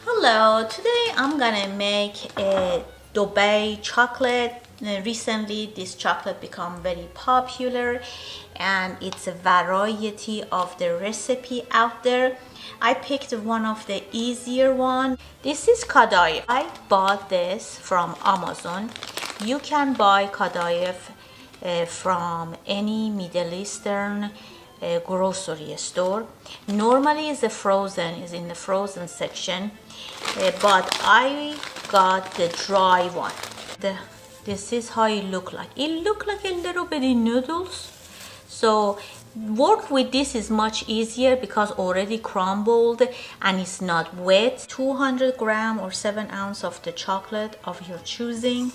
Hello, today I'm gonna make a Dubai chocolate. Recently this chocolate become very popular and it's a variety of the recipe out there. I picked one of the easier one. This is Kataifi. I bought this from Amazon. You can buy Kataifi from any Middle Eastern grocery store. Normally is in the frozen section, but I got the dry one. This is how it look like. It look like a little bit of noodles, so work with this is much easier because already crumbled and it's not wet. 200 gram or 7 ounce of the chocolate of your choosing.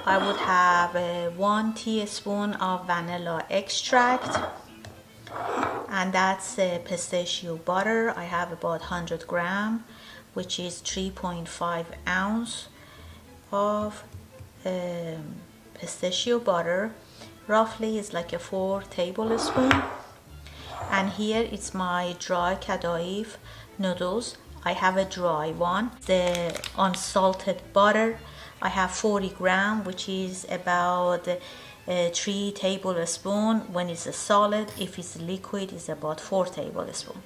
I would have 1 teaspoon of vanilla extract, and that's pistachio butter. I have about 100 gram, which is 3.5 ounce of pistachio butter. Roughly is like a 4 tablespoon. And here it's my dry Kataifi noodles. I have a dry one. The unsalted butter, I have 40 gram, which is about 3 tablespoons when it's a solid. If it's liquid, it's about 4 tablespoons.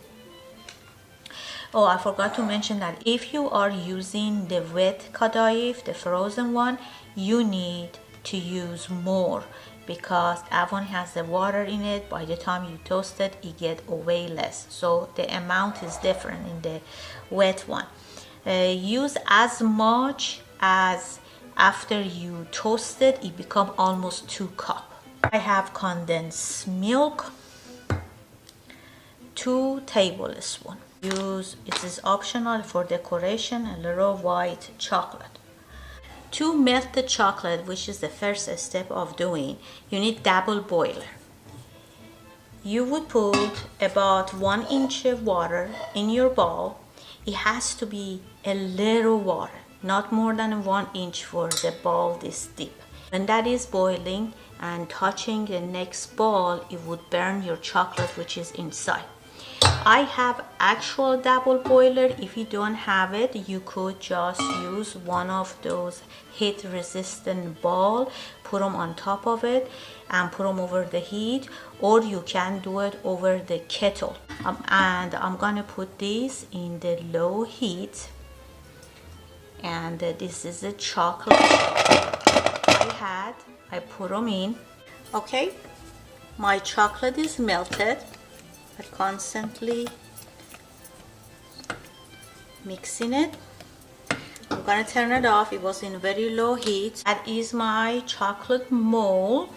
Oh, I forgot to mention that if you are using the wet Kataifi, the frozen one, you need to use more because that one has the water in it. By the time you toast it, it get way less. So the amount is different in the wet one. Use as much as after you toast it, it become almost 2 cups. I have condensed milk, 2 tablespoons. It is optional for decoration, a little white chocolate. To melt the chocolate, which is the first step of doing, you need double boiler. You would put about 1 inch of water in your bowl. It has to be a little water, not more than 1 inch for the bowl this deep. When that is boiling and touching the next bowl, it would burn your chocolate which is inside. I have actual double boiler. If you don't have it, you could just use one of those heat resistant bowl, put them on top of it and put them over the heat, or you can do it over the kettle. And I'm gonna put these in the low heat. And this is the chocolate I put them in. Okay, my chocolate is melted. I constantly mixing it. I'm gonna turn it off. It was in very low heat. That is my chocolate mold.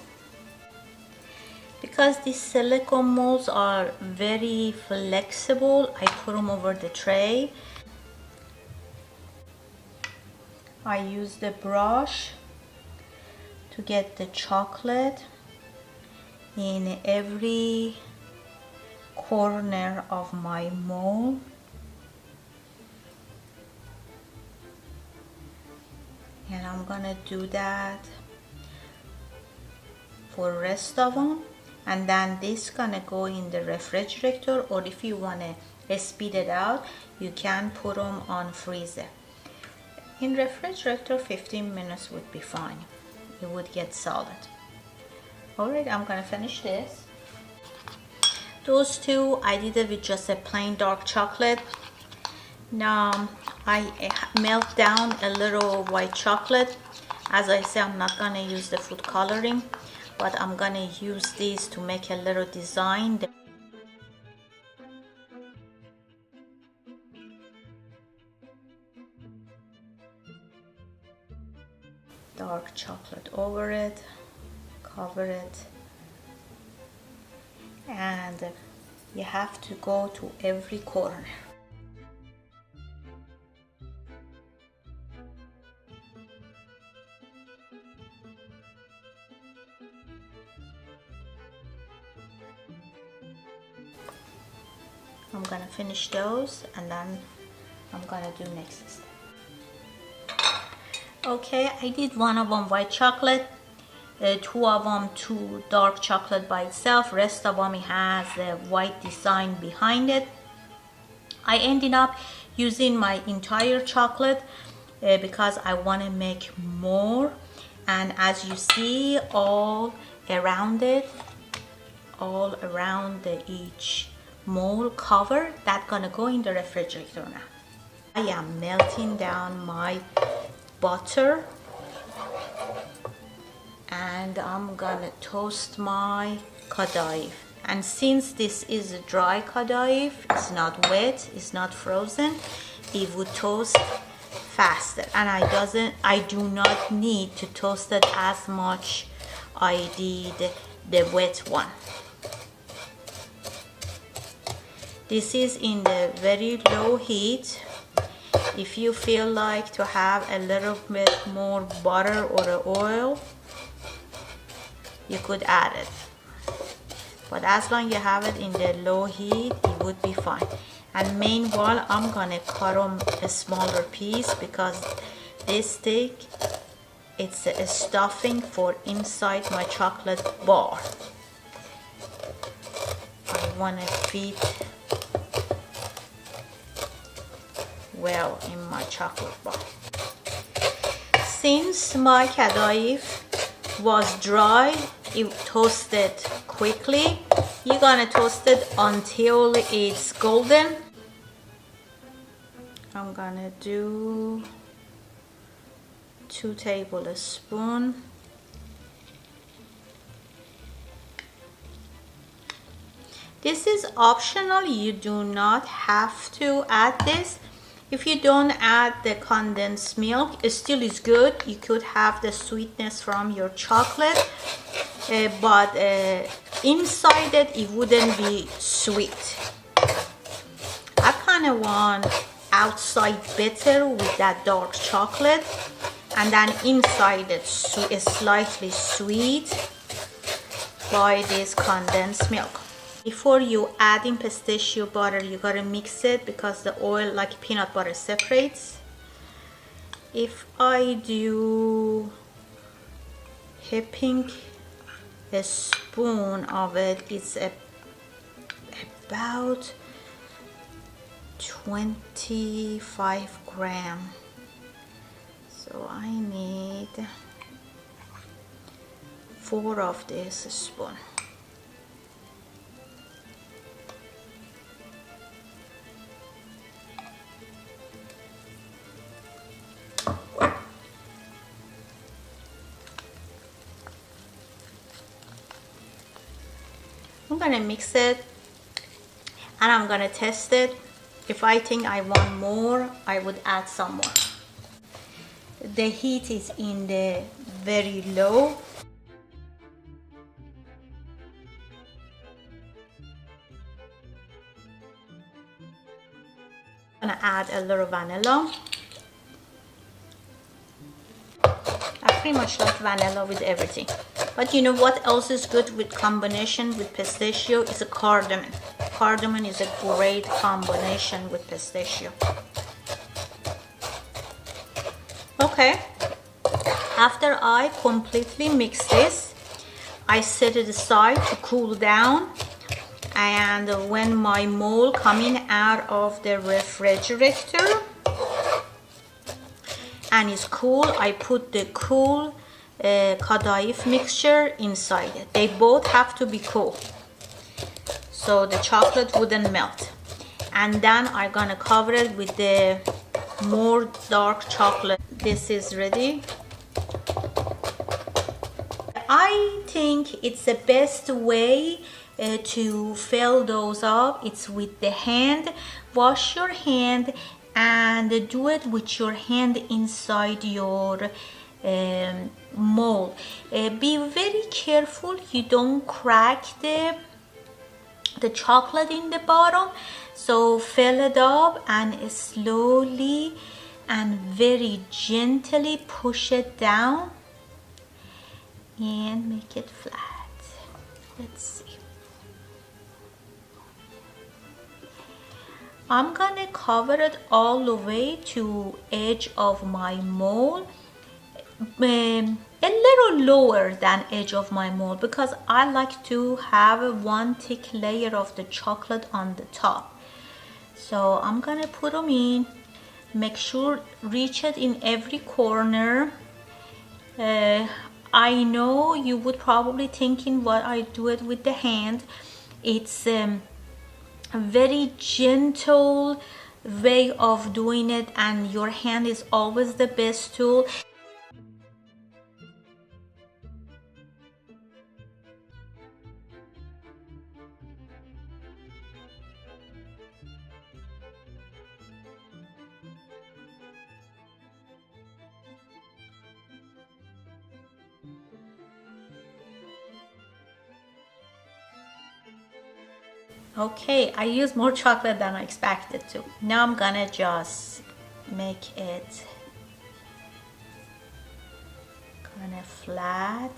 Because these silicone molds are very flexible, I put them over the tray. I use the brush to get the chocolate in every corner of my mold. And I'm gonna do that for the rest of them. And then this gonna go in the refrigerator, or if you wanna speed it out, you can put them on freezer. In refrigerator, 15 minutes would be fine. It would get solid. Alright, I'm gonna finish this. Those two, I did it with just a plain dark chocolate. Now, I melt down a little white chocolate. As I say, I'm not gonna use the food coloring, but I'm gonna use these to make a little design. Dark chocolate over it, cover it, and you have to go to every corner. I'm gonna finish those and then I'm gonna do next step. Okay, I did one of them white chocolate, 2 of them 2 dark chocolate by itself. Rest of them it has a white design behind it. I ended up using my entire chocolate because I want to make more. And as you see, all around it, all around each mold cover, that's gonna go in the refrigerator now. I am melting down my butter and I'm gonna toast my Kataifi. And since this is a dry Kataifi, it's not wet, it's not frozen, it would toast faster. And I do not need to toast it as much I did the wet one. This is in the very low heat. If you feel like to have a little bit more butter or oil, you could add it. But as long as you have it in the low heat, it would be fine. And meanwhile, I'm gonna cut them a smaller piece because this stick, it's a stuffing for inside my chocolate bar. I wanna fit well in my chocolate bar. Since my Kataifi was dry, it toasted quickly. You're gonna toast it until it's golden. I'm gonna do 2 tablespoons. This is optional, you do not have to add this. If you don't add the condensed milk, it still is good. You could have the sweetness from your chocolate, but inside it wouldn't be sweet. I kind of want outside bitter with that dark chocolate, and then inside it is slightly sweet by this condensed milk. Before you add in pistachio butter, you gotta mix it because the oil, like peanut butter, separates. If I do heaping a spoon of it, it's about 25 grams. So I need 4 of this spoon. I'm gonna mix it and I'm gonna test it. If I think I want more, I would add some more. The heat is in the very low. I'm gonna add a little vanilla. I pretty much like vanilla with everything. But you know what else is good with combination with pistachio? Is a cardamom. Cardamom is a great combination with pistachio. Okay, after I completely mix this, I set it aside to cool down. And when my mold coming out of the refrigerator and it's cool, I put the cool Kataifi mixture inside it. They both have to be cool so the chocolate wouldn't melt. And then I'm gonna cover it with the more dark chocolate. This is ready. I think it's the best way to fill those up. It's with the hand. Wash your hand and do it with your hand inside your mold. Be very careful you don't crack the chocolate in the bottom. So fill it up and slowly and very gently push it down and make it flat. Let's see. I'm gonna cover it all the way to edge of my mold, a little lower than edge of my mold because I like to have one thick layer of the chocolate on the top. So I'm gonna put them in. Make sure reach it in every corner. I know you would probably thinking what I do it with the hand. It's a very gentle way of doing it, and your hand is always the best tool. Okay, I used more chocolate than I expected to. Now I'm gonna just make it kind of flat.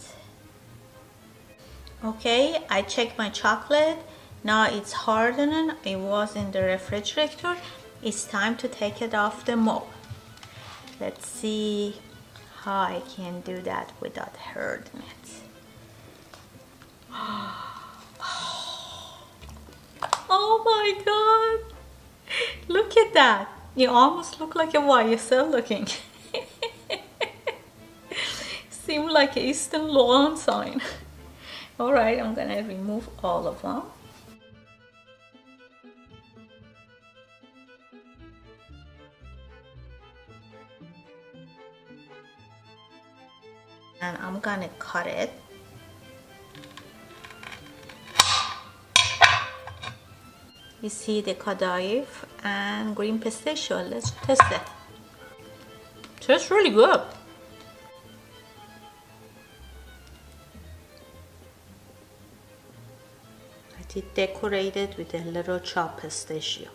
Okay, I checked my chocolate. Now it's hardening. It was in the refrigerator. It's time to take it off the mold. Let's see how I can do that without hurting it. Oh my god! Look at that! You almost look like a YSL looking. Seem like a Eastern Lawn sign. Alright, I'm gonna remove all of them. And I'm gonna cut it. You see the Kataifi and green pistachio. Let's test it. Tastes really good. I did decorate it with a little chopped pistachio.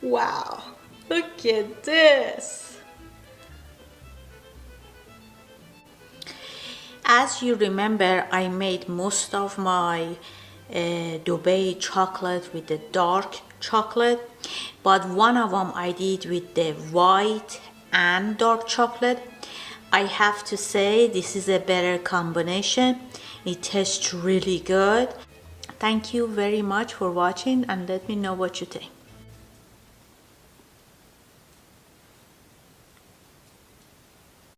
Wow, look at this. As you remember, I made most of my Dubai chocolate with the dark chocolate, but one of them I did with the white and dark chocolate. I have to say this is a better combination. It tastes really good. Thank you very much for watching, and let me know what you think.